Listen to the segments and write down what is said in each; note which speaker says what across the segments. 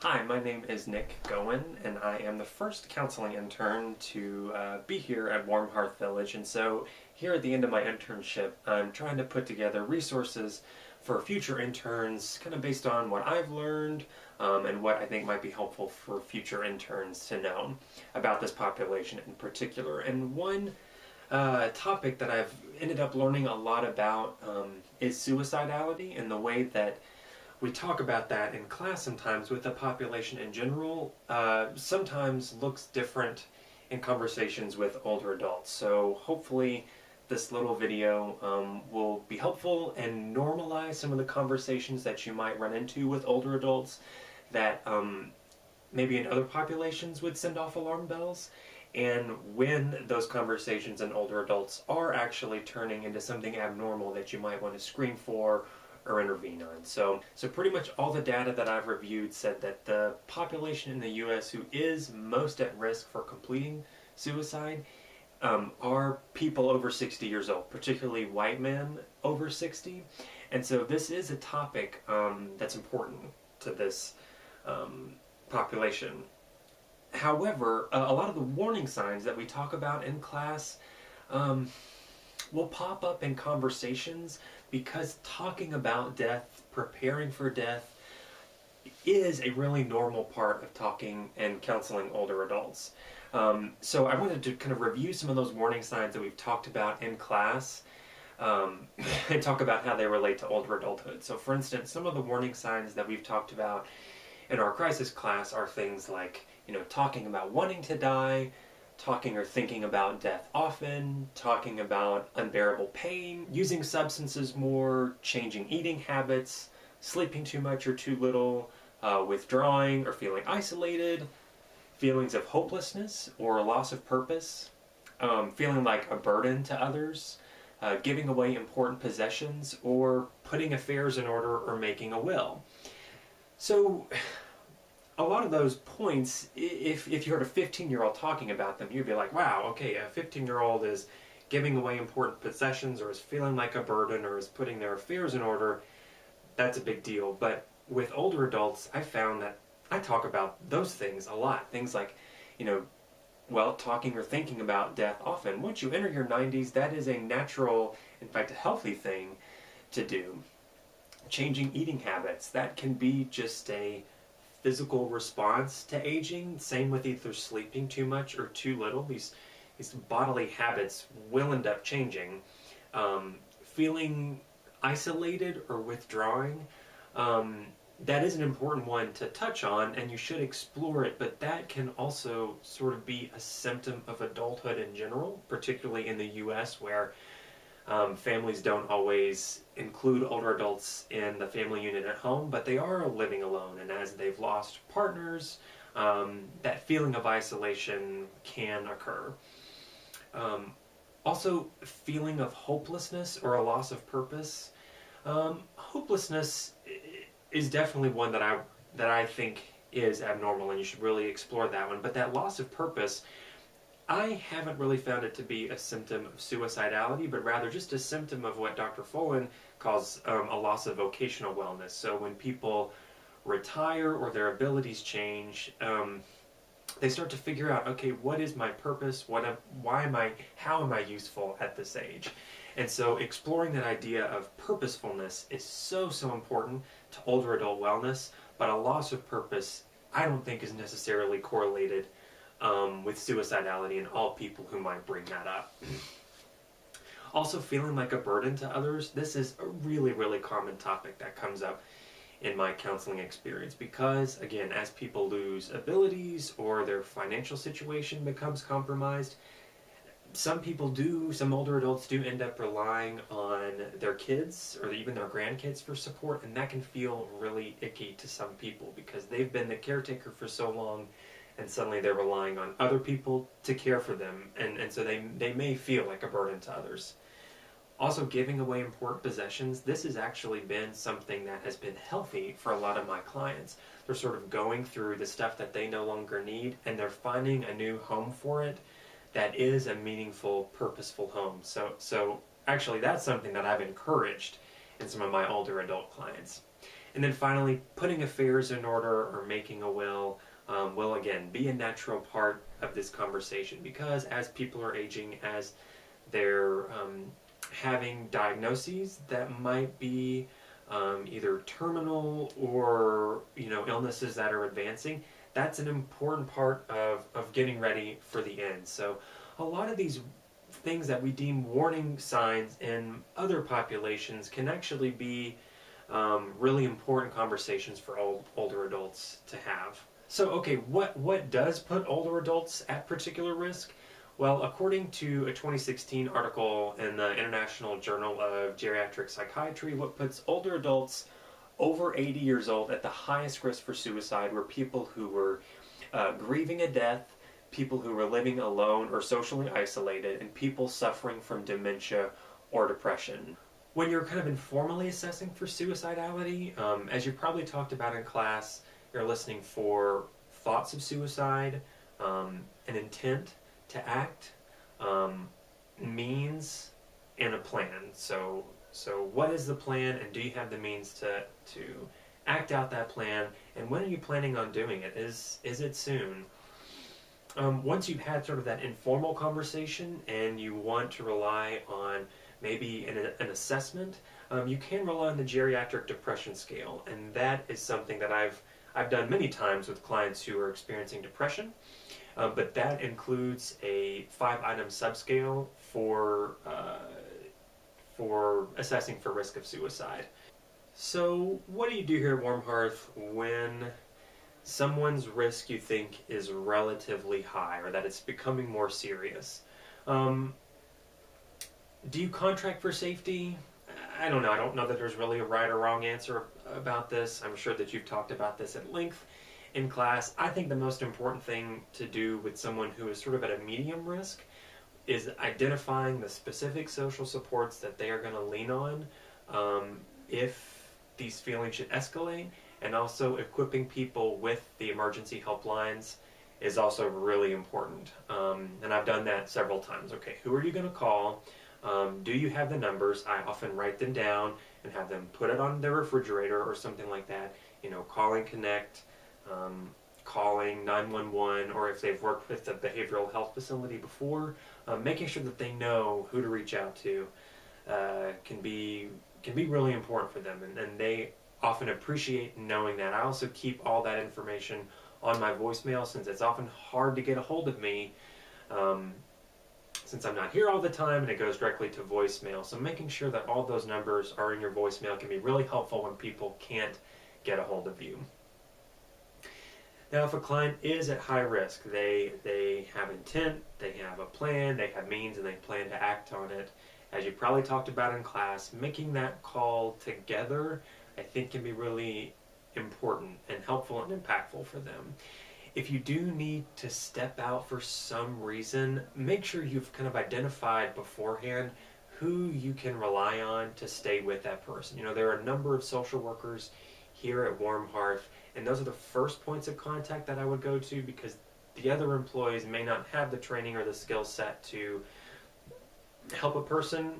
Speaker 1: Hi, my name is Nick Gowen, and I am the first counseling intern to be here at Warm Hearth Village. And so, here at the end of my internship, I'm trying to put together resources for future interns, kind of based on what I've learned and what I think might be helpful for future interns to know about this population in particular. And one topic that I've ended up learning a lot about is suicidality, and the way that we talk about that in class sometimes with the population in general sometimes looks different in conversations with older adults. So hopefully this little video will be helpful and normalize some of the conversations that you might run into with older adults that maybe in other populations would send off alarm bells. And when those conversations in older adults are actually turning into something abnormal that you might want to screen for or intervene on. So pretty much all the data that I've reviewed said that the population in the US who is most at risk for completing suicide are people over 60 years old, particularly white men over 60. And so this is a topic that's important to this population. However, a lot of the warning signs that we talk about in class will pop up in conversations because talking about death, preparing for death, is a really normal part of talking and counseling older adults. So I wanted to kind of review some of those warning signs that we've talked about in class and talk about how they relate to older adulthood. So for instance, some of the warning signs that we've talked about in our crisis class are things like, talking about wanting to die, talking or thinking about death often, talking about unbearable pain, using substances more, changing eating habits, sleeping too much or too little, withdrawing or feeling isolated, feelings of hopelessness or loss of purpose, feeling like a burden to others, giving away important possessions, or putting affairs in order or making a will. So a lot of those points, if you heard a 15-year-old talking about them, you'd be like, wow, okay, a 15-year-old is giving away important possessions or is feeling like a burden or is putting their affairs in order. That's a big deal. But with older adults, I found that I talk about those things a lot. Things like, talking or thinking about death often. Once you enter your 90s, that is a natural, in fact, a healthy thing to do. Changing eating habits, that can be just a physical response to aging. Same with either sleeping too much or too little. These bodily habits will end up changing. Feeling isolated or withdrawing, that is an important one to touch on, and you should explore it, but that can also sort of be a symptom of adulthood in general, particularly in the US, where families don't always include older adults in the family unit at home, but they are living alone, and as they've lost partners, that feeling of isolation can occur. Also, feeling of hopelessness or a loss of purpose. Hopelessness is definitely one that I think is abnormal, and you should really explore that one. But that loss of purpose, I haven't really found it to be a symptom of suicidality, but rather just a symptom of what Dr. Folan calls a loss of vocational wellness. So when people retire or their abilities change, they start to figure out, okay, what is my purpose? How am I useful at this age? And so exploring that idea of purposefulness is so important to older adult wellness, but a loss of purpose I don't think is necessarily correlated with suicidality in all people who might bring that up. Also, feeling like a burden to others. This is a really common topic that comes up in my counseling experience because, again, as people lose abilities or their financial situation becomes compromised, some older adults do end up relying on their kids or even their grandkids for support, and that can feel really icky to some people because they've been the caretaker for so long, and suddenly they're relying on other people to care for them, and so they may feel like a burden to others. Also, giving away important possessions. This has actually been something that has been healthy for a lot of my clients. They're sort of going through the stuff that they no longer need, and they're finding a new home for it that is a meaningful, purposeful home. So actually, that's something that I've encouraged in some of my older adult clients. And then finally, putting affairs in order or making a will again be a natural part of this conversation, because as people are aging, as they're having diagnoses that might be either terminal or illnesses that are advancing, that's an important part of getting ready for the end. So a lot of these things that we deem warning signs in other populations can actually be really important conversations for older adults to have. So, okay, what does put older adults at particular risk? Well, according to a 2016 article in the International Journal of Geriatric Psychiatry, what puts older adults over 80 years old at the highest risk for suicide were people who were grieving a death, people who were living alone or socially isolated, and people suffering from dementia or depression. When you're kind of informally assessing for suicidality, as you probably talked about in class, you're listening for thoughts of suicide, an intent to act, means, and a plan. So what is the plan, and do you have the means to act out that plan, and when are you planning on doing it? Is it soon? Once you've had sort of that informal conversation and you want to rely on maybe an assessment, you can rely on the geriatric depression scale, and that is something that I've done many times with clients who are experiencing depression. But that includes a 5-item subscale for assessing for risk of suicide. So what do you do here at Warm Hearth when someone's risk you think is relatively high, or that it's becoming more serious? Do you contract for safety? I don't know. I don't know that there's really a right or wrong answer about this. I'm sure that you've talked about this at length in class. I think the most important thing to do with someone who is sort of at a medium risk is identifying the specific social supports that they are going to lean on if these feelings should escalate, and also equipping people with the emergency helplines is also really important. And I've done that several times. Okay, who are you going to call? Do you have the numbers? I often write them down and have them put it on their refrigerator or something like that. Calling Connect, calling 911, or if they've worked with a behavioral health facility before, making sure that they know who to reach out to can be really important for them, and they often appreciate knowing that. I also keep all that information on my voicemail, since it's often hard to get a hold of me since I'm not here all the time, and it goes directly to voicemail. So making sure that all those numbers are in your voicemail can be really helpful when people can't get a hold of you. Now, if a client is at high risk, they have intent, they have a plan, they have means, and they plan to act on it. As you probably talked about in class, making that call together, I think, can be really important and helpful and impactful for them. If you do need to step out for some reason, make sure you've kind of identified beforehand who you can rely on to stay with that person. There are a number of social workers here at Warm Hearth, and those are the first points of contact that I would go to, because the other employees may not have the training or the skill set to help a person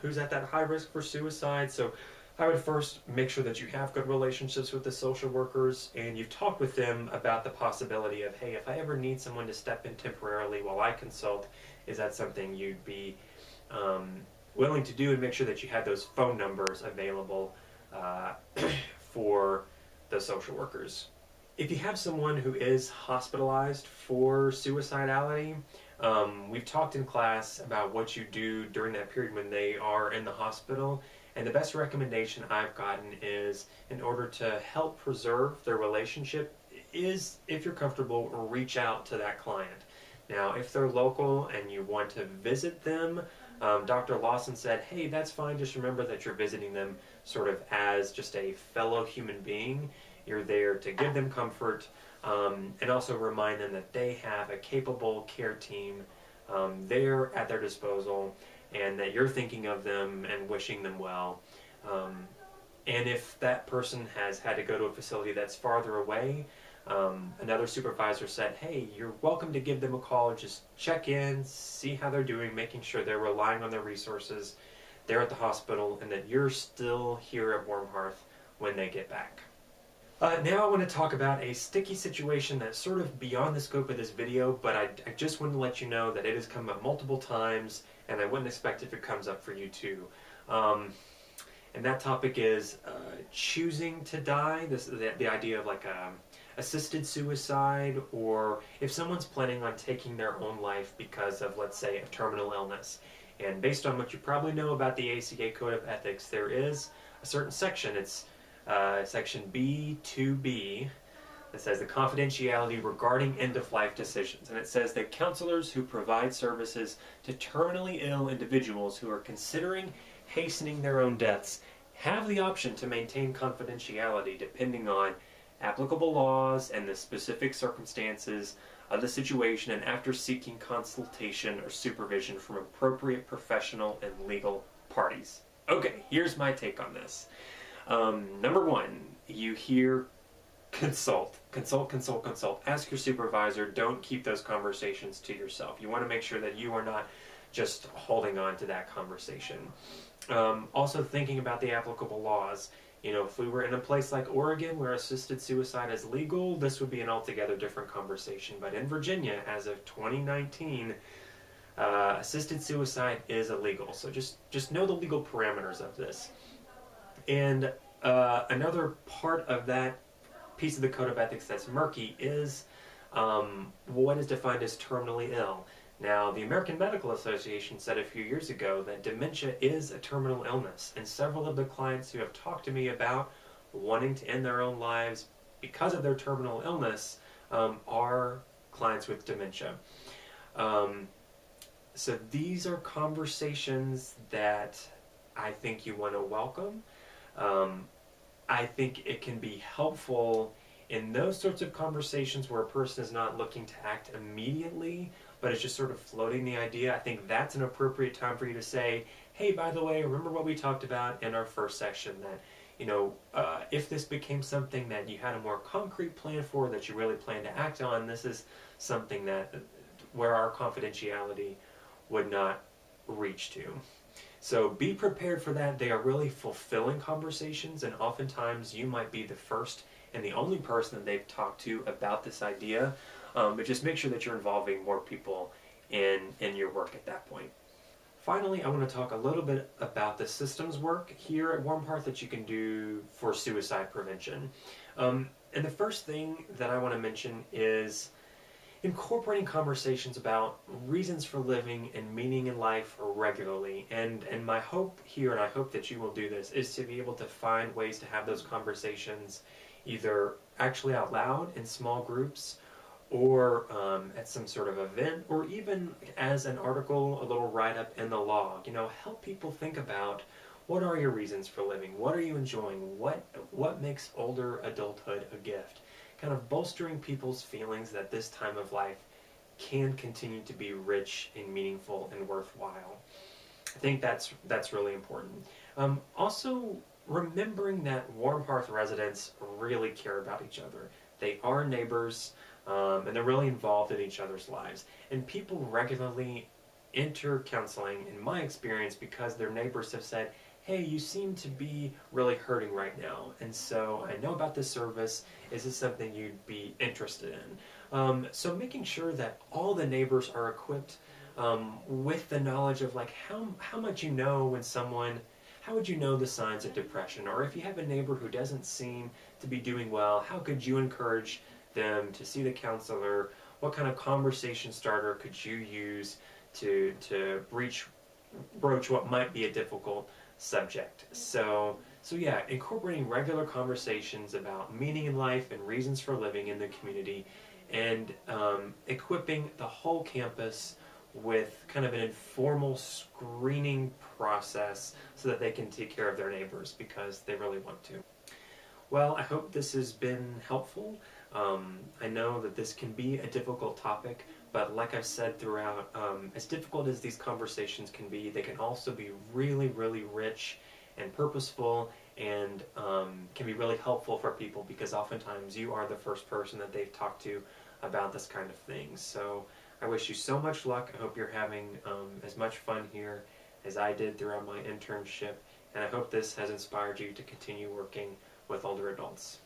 Speaker 1: who's at that high risk for suicide. So I would first make sure that you have good relationships with the social workers, and you've talked with them about the possibility of, hey, if I ever need someone to step in temporarily while I consult, is that something you'd be willing to do, and make sure that you have those phone numbers available for the social workers. If you have someone who is hospitalized for suicidality, we've talked in class about what you do during that period when they are in the hospital. And the best recommendation I've gotten is, in order to help preserve their relationship, is, if you're comfortable, reach out to that client. Now, if they're local and you want to visit them, Dr. Lawson said, hey, that's fine. Just remember that you're visiting them sort of as just a fellow human being. You're there to give them comfort, and also remind them that they have a capable care team there at their disposal, and that you're thinking of them and wishing them well. And if that person has had to go to a facility that's farther away, another supervisor said, hey, you're welcome to give them a call, just check in, see how they're doing, making sure they're relying on their resources there at the hospital, and that you're still here at Warm Hearth when they get back. Now I want to talk about a sticky situation that's sort of beyond the scope of this video, but I just want to let you know that it has come up multiple times, and I wouldn't expect if it comes up for you too. And that topic is choosing to die. The idea of like assisted suicide, or if someone's planning on taking their own life because of, let's say, a terminal illness. And based on what you probably know about the ACA Code of Ethics, there is a certain section. It's section B2B that says the confidentiality regarding end-of-life decisions. And it says that counselors who provide services to terminally ill individuals who are considering hastening their own deaths have the option to maintain confidentiality depending on applicable laws and the specific circumstances of the situation, and after seeking consultation or supervision from appropriate professional and legal parties. Okay, here's my take on this. Number one, you hear consult. Ask your supervisor. Don't keep those conversations to yourself. You want to make sure that you are not just holding on to that conversation. Also thinking about the applicable laws. You know, if we were in a place like Oregon where assisted suicide is legal, this would be an altogether different conversation. But in Virginia, as of 2019, assisted suicide is illegal. So just know the legal parameters of this. And another part of that piece of the Code of Ethics that's murky is what is defined as terminally ill. Now, the American Medical Association said a few years ago that dementia is a terminal illness, and several of the clients who have talked to me about wanting to end their own lives because of their terminal illness are clients with dementia. So these are conversations that I think you want to welcome. I think it can be helpful in those sorts of conversations where a person is not looking to act immediately, but it's just sort of floating the idea. I think that's an appropriate time for you to say, hey, by the way, remember what we talked about in our first section, that, you know, if this became something that you had a more concrete plan for, that you really plan to act on, this is something that where our confidentiality would not reach to. So be prepared for that. They are really fulfilling conversations, and oftentimes you might be the first and the only person that they've talked to about this idea. But just make sure that you're involving more people in your work at that point. Finally, I want to talk a little bit about the systems work here at Warm Hearth that you can do for suicide prevention. And the first thing that I want to mention is incorporating conversations about reasons for living and meaning in life regularly. And my hope here, and I hope that you will do this, is to be able to find ways to have those conversations either actually out loud in small groups, or at some sort of event, or even as an article, a little write-up in the log. You know, help people think about, what are your reasons for living? What are you enjoying? What makes older adulthood a gift? Kind of bolstering people's feelings that this time of life can continue to be rich and meaningful and worthwhile. I think that's really important. Also, remembering that Warm Hearth residents really care about each other. They are neighbors, and they're really involved in each other's lives. And people regularly enter counseling, in my experience, because their neighbors have said, hey, you seem to be really hurting right now, and so I know about this service. Is this something you'd be interested in? So making sure that all the neighbors are equipped with the knowledge of, like, how much you know when someone, how would you know the signs of depression? Or if you have a neighbor who doesn't seem to be doing well, how could you encourage them to see the counselor? What kind of conversation starter could you use to broach what might be a difficult subject? So yeah, incorporating regular conversations about meaning in life and reasons for living in the community, and equipping the whole campus with kind of an informal screening process so that they can take care of their neighbors because they really want to. Well, I hope this has been helpful. I know that this can be a difficult topic, but like I've said throughout, as difficult as these conversations can be, they can also be really, really rich and purposeful, and can be really helpful for people, because oftentimes you are the first person that they've talked to about this kind of thing. So I wish you so much luck. I hope you're having as much fun here as I did throughout my internship, and I hope this has inspired you to continue working with older adults.